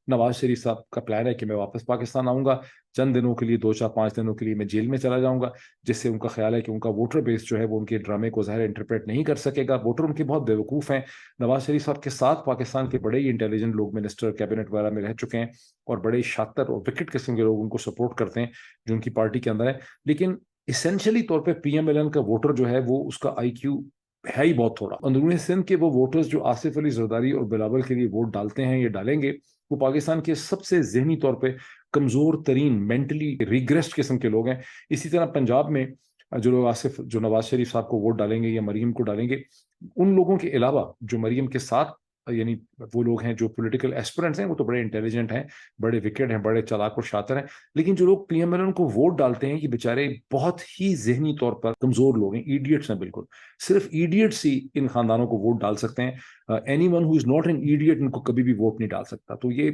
नवाज शरीफ साहब का प्लान है कि मैं वापस पाकिस्तान आऊंगा, चंद दिनों के लिए, 2 4 5 दिनों के लिए मैं जेल में चला जाऊंगा, जिससे उनका ख्याल है कि उनका वोटर बेस जो है वो उनके ड्रामे को ज़ाहिर इंटरप्रेट नहीं कर सकेगा। वोटर उनके बहुत बेवकूफ़ हैं। नवाज शरीफ साहब के साथ पाकिस्तान के बड़े ही इंटेलिजेंट लोग मिनिस्टर कैबिनेट वगैरह में रह चुके हैं, और बड़े शातिर और विकेट किस्म के लोग उनको सपोर्ट करते हैं जो उनकी पार्टी के अंदर है। लेकिन इसेंशियली तौर पे पीएमएलएन का वोटर जो है वो उसका आईक्यू है ही बहुत थोड़ा। अंदरूनी सिंध के वो वोटर्स जो आसिफ अली जरदारी और बिलावल के लिए वोट डालते हैं, ये डालेंगे, वो पाकिस्तान के सबसे जहनी तौर पे कमजोर तरीन, मेंटली रिग्रेस्ड किस्म के लोग हैं। इसी तरह पंजाब में जो लोग आसिफ, जो नवाज शरीफ साहब को वोट डालेंगे या मरीम को डालेंगे, उन लोगों के अलावा जो मरीम के साथ, यानी वो लोग हैं जो पॉलिटिकल एस्पिरेंट्स हैं, वो तो बड़े इंटेलिजेंट हैं, बड़े विकेट हैं, बड़े चालाक और शातिर हैं। लेकिन जो लोग पीएमएलएन को वोट डालते हैं, ये बेचारे बहुत ही जहनी तौर पर कमजोर लोग हैं, इडियट्स हैं बिल्कुल। सिर्फ इडियट्स ही इन खानदानों को वोट डाल सकते हैं। Any one who is not an idiot इनको कभी भी वोट नहीं डाल सकता। तो ये